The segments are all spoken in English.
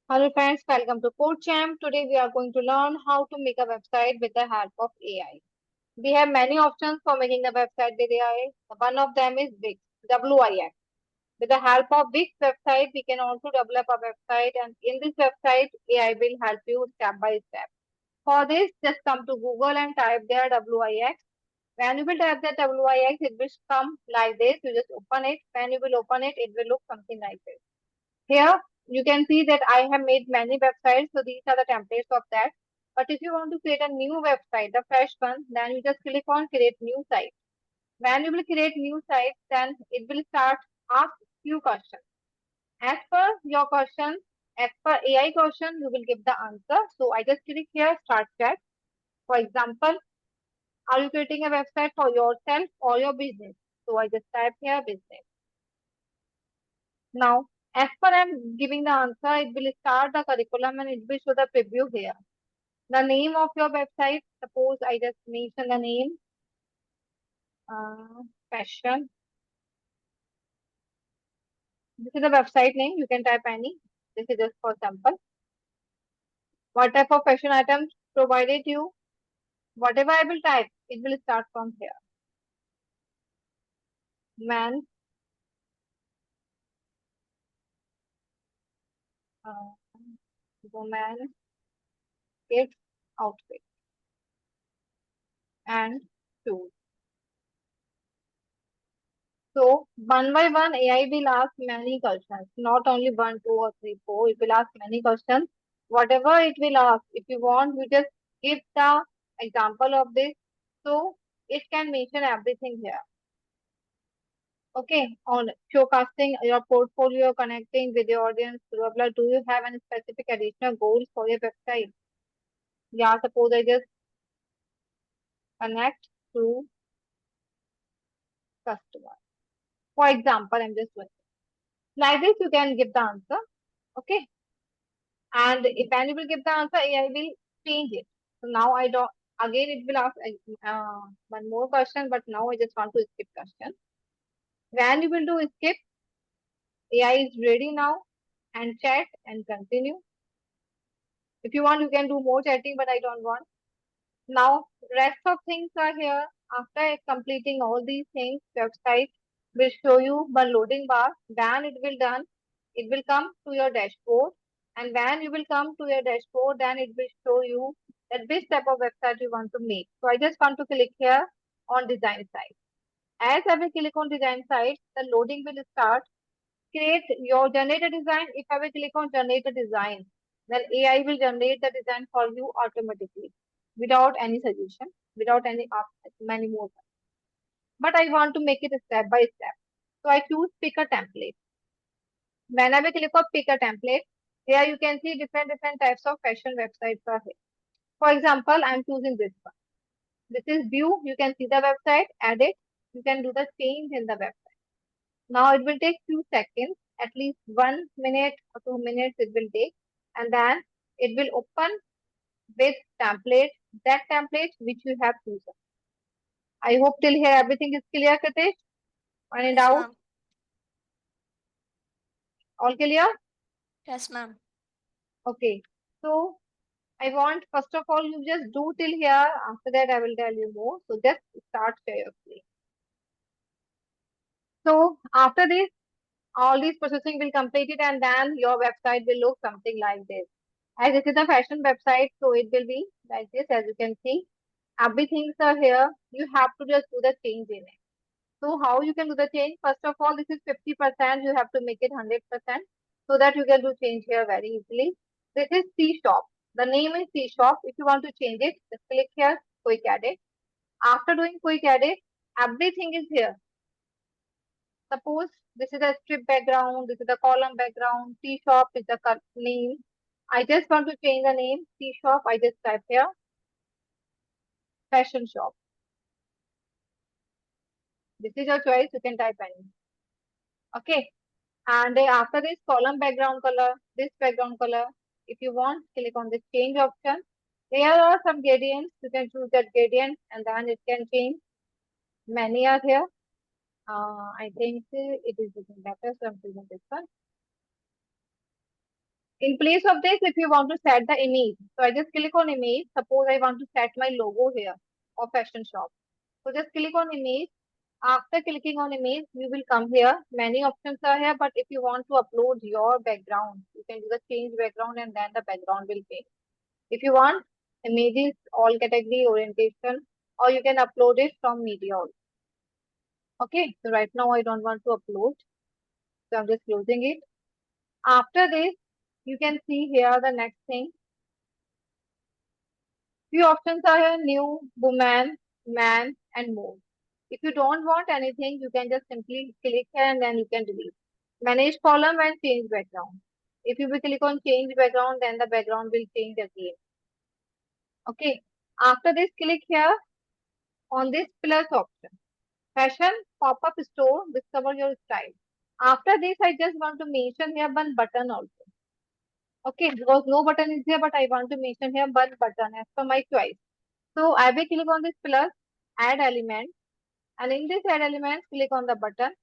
Hello friends, welcome to CodeChamp. Today we are going to learn how to make a website with the help of AI. We have many options for making a website with AI. One of them is Wix, WIX. With the help of Wix website, we can also develop a website, and in this website, AI will help you step by step. For this, just come to Google and type there WIX. When you will type that WIX, it will come like this. You just open it. When you will open it, it will look something like this. Here you can see that I have made many websites, so these are the templates of that. But if you want to create a new website, the fresh one, then you just click on create new site. When you will create new site, then it will start ask few questions. As per your question, as per AI question, you will give the answer. So I just click here start chat. For example, are you creating a website for yourself or your business? So I just type here business. Now, as per I'm giving the answer, it will start the curriculum and it will show the preview here. The name of your website, suppose I just mention the name, fashion. This is the website name. You can type any. This is just for sample. What type of fashion items provided you? Whatever I will type, it will start from here. Man, uh, woman, kids, outfit, and shoes. So one by one, AI will ask many questions, not only one, two, or three, four. It will ask many questions. Whatever it will ask, if you want, you just give the example of this. So it can mention everything here. Okay, on showcasing your portfolio, connecting with your audience, blah, blah. Do you have any specific additional goals for your website? Yeah, suppose I just connect to customer. For example, I'm just doing like this. You can give the answer. Okay. And if when you will give the answer, AI will change it. So now I don't, again it will ask one more question, but now I just want to skip question. When you will do skip, AI is ready now and chat and continue. If you want, you can do more chatting, but I don't want. Now, rest of things are here. After completing all these things, website will show you one loading bar. When it will done, it will come to your dashboard. And when you will come to your dashboard, then it will show you that which type of website you want to make. So I just want to click here on design site. As I will click on design site, the loading will start. Create your generate a design. If I will click on generate a design, then AI will generate the design for you automatically without any suggestion, without any many more. But I want to make it step by step. So I choose pick a template. When I will click on pick a template, here you can see different types of fashion websites are here. For example, I'm choosing this one. This is view. You can see the website, edit. You can do the change in the website. Now it will take few seconds, at least 1 minute or 2 minutes it will take, and then it will open with template, that template which you have chosen. I hope till here everything is clear, Kritesh. Any Yes, doubt? ma'am. All clear? Yes, ma'am. Okay. So I want first of all you just do till here. After that I will tell you more. So just start carefully. So after this, all these processing will complete it, and then your website will look something like this. As it is a fashion website, so it will be like this. As you can see, everything are here. You have to just do the change in it. So how you can do the change? First of all, this is 50%. You have to make it 100% so that you can do change here very easily. This is C shop. The name is C shop. If you want to change it, just click here, quick edit. After doing quick edit, everything is here. Suppose this is a strip background, this is the column background, T shop is the name. I just want to change the name, T shop. I just type here, fashion shop. This is your choice. You can type any. Okay. And then after this column background color, this background color, if you want, click on the change option. There are some gradients. You can choose that gradient and then it can change. Many are here. I think it is looking better, so I'm choosing this one. In place of this, if you want to set the image, so I just click on image. Suppose I want to set my logo here of fashion shop. So just click on image. After clicking on image, you will come here. Many options are here, but if you want to upload your background, you can do the change background and then the background will change. If you want images, all category orientation, or you can upload it from media also. Okay, so right now I don't want to upload, so I'm just closing it. After this, you can see here the next thing. Few options are here: new, woman, man, and more. If you don't want anything, you can just simply click here and then you can delete. Manage column and change background. If you will click on change background, then the background will change again. Okay. After this, click here on this plus option. Fashion pop-up store, discover your style. After this, I just want to mention here one button also. Okay, because no button is here, but I want to mention here one button as per my choice. So I will click on this plus, add element, and in this add element, click on the button.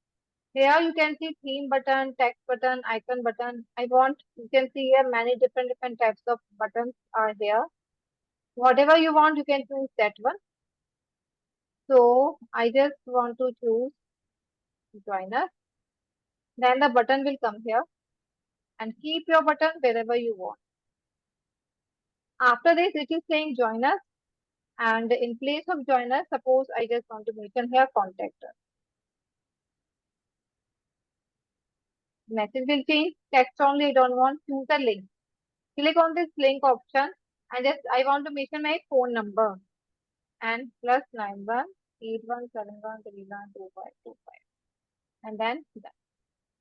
Here you can see theme button, text button, icon button. You can see here many different types of buttons are here. Whatever you want, you can choose that one. So I just want to choose joiner. Then the button will come here and keep your button wherever you want. After this, it is saying join us. And in place of join us, suppose I just want to mention here contact us. Message will change. Text only, I don't want. Choose a link. Click on this link option and just I want to mention my phone number and plus 918171312525 and then that.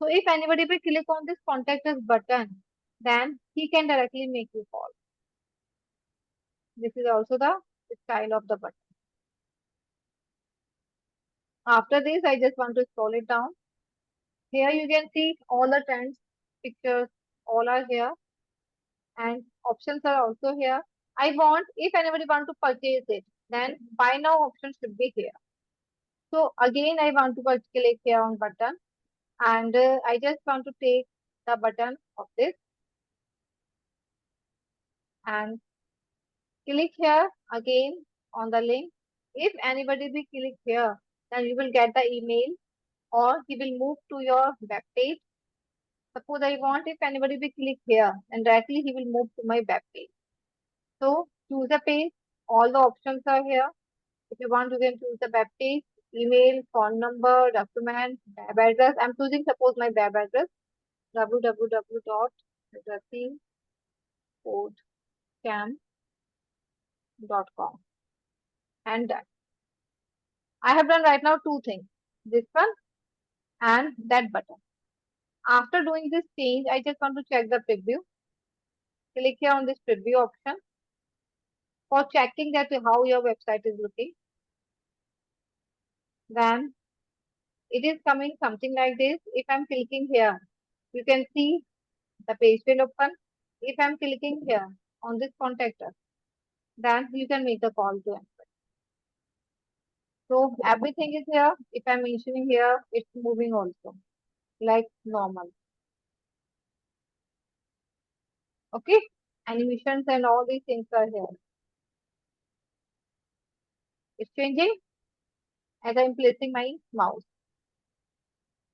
So if anybody will click on this contact us button, then he can directly make you call. This is also the style of the button. After this, I just want to scroll it down. Here you can see all the trends, pictures, all are here and options are also here. If anybody want to purchase it, then buy now option should be here. So again, I want to click here on button and I just want to take the button of this and click here again on the link. If anybody will click here, then you will get the email or he will move to your web page. Suppose I want if anybody will click here and directly he will move to my web page. So choose a page. All the options are here. If you want, you can choose the web page, email, phone number, document, web address. I'm choosing suppose my web address www.dressingcodecamp.com and done. I have done right now two things, this one and that button. After doing this change, I just want to check the preview. Click here on this preview option for checking that how your website is looking. Then it is coming something like this. If I'm clicking here, you can see the page will open. If I'm clicking here on this contact us, then you can make the call to him. So everything is here. If I'm mentioning here, it's moving also like normal. Okay, animations and all these things are here. It's changing as I'm placing my mouse.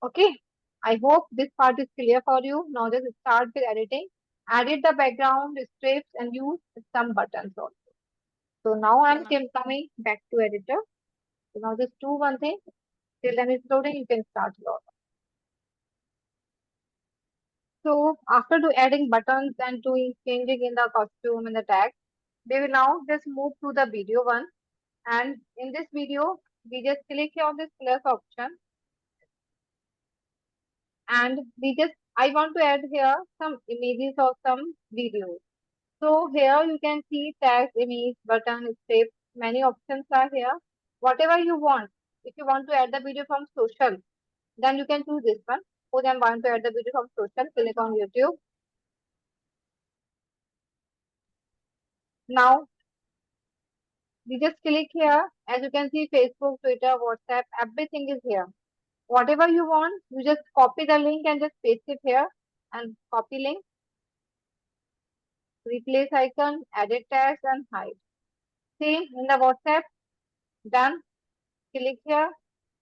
Okay, I hope this part is clear for you. Now just start with editing. Edit the background, strips and use some buttons also. So now I'm coming back to editor. So now just do one thing. Till then it's loading, you can start your. So after adding buttons and doing changing in the costume and the tag, we will now just move to the video one. And in this video, we just click here on this plus option and I want to add here some images or some videos. So here you can see text, image, button, script, many options are here. Whatever you want. If you want to add the video from social, then you can choose this one. Suppose I want to add the video from social, click on YouTube. Now we just click here. As you can see, Facebook, Twitter, WhatsApp, everything is here. Whatever you want, you just copy the link and just paste it here and copy link. replace icon, edit text and hide. Same in the WhatsApp, done. Click here,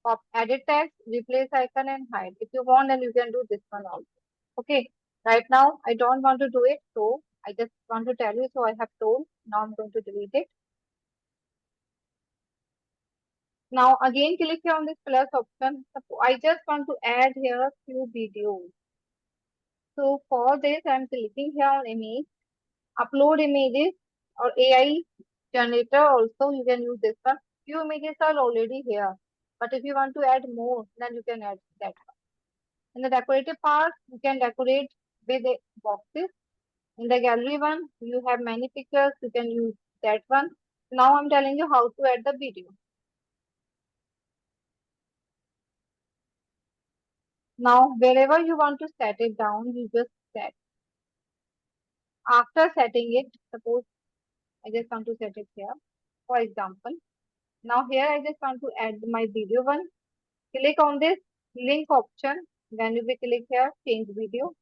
pop edit text, replace icon and hide. If you want, then you can do this one also. Okay, right now I don't want to do it, so I just want to tell you, so I have told. Now I'm going to delete it. Now again click here on this plus option. I just want to add here a few videos. So for this I'm clicking here on image, upload images or AI generator also you can use this one. Few images are already here. But if you want to add more, then you can add that one. In the decorative part, you can decorate with the boxes. In the gallery one, you have many pictures, you can use that one. Now I'm telling you how to add the video. Now, wherever you want to set it down, you just set. After setting it, suppose I just want to set it here, for example. Now here I just want to add my video one. Click on this link option. Then you will click here, change video.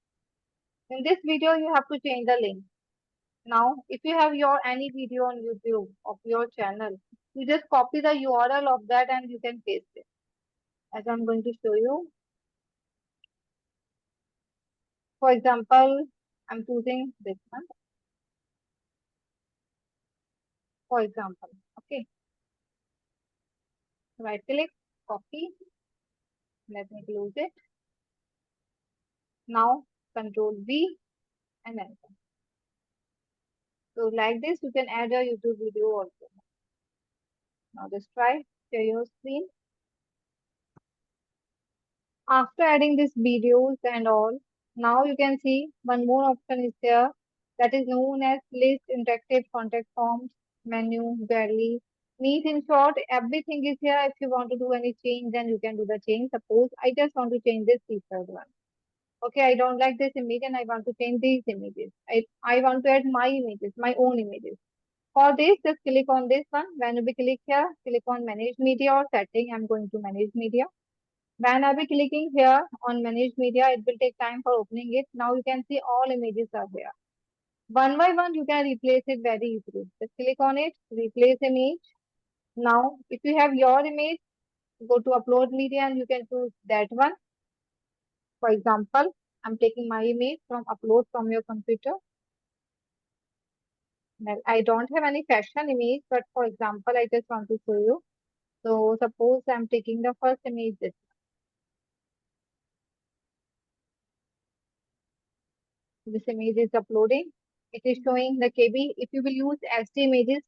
In this video, you have to change the link. Now, if you have your any video on YouTube of your channel, you just copy the URL of that and you can paste it. As I'm going to show you. For example, I'm choosing this one. For example, okay. Right click, copy. Let me close it. Now, Control V and enter. So like this, you can add a YouTube video also. Now just try, share your screen. After adding these videos and all, now you can see one more option is there that is known as list interactive contact forms, menu, gallery. Means in short, everything is here. If you want to do any change, then you can do the change. Suppose I just want to change this featured one. Okay, I don't like this image and I want to change these images. I want to add my images, my own images. For this, just click on this one. When we click here, click on manage media or setting. I'm going to manage media. When I'll be clicking here on manage media, it will take time for opening it. Now you can see all images are here. One by one, you can replace it very easily. Just click on it, replace image. Now, if you have your image, go to upload media and you can choose that one. For example, I'm taking my image from upload from your computer. Well, I don't have any fashion image, but for example, I just want to show you. So suppose I'm taking the first image. This image is uploading. It is showing the KB. If you will use SD images,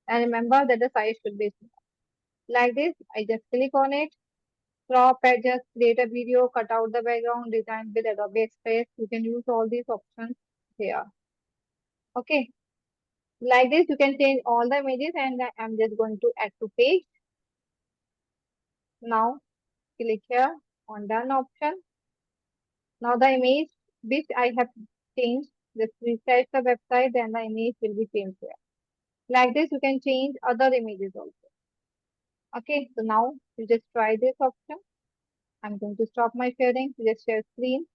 and remember that the size should be small. Like this, I just click on it, crop, adjust, create a video, cut out the background, design with Adobe Express. You can use all these options here. Okay. Like this, you can change all the images and I'm just going to add to page. Now, click here on done option. Now the image which I have changed, just refresh the website, then the image will be changed here. Like this, you can change other images also. Okay, so now you just try this option. I'm going to stop my sharing. Just share screen.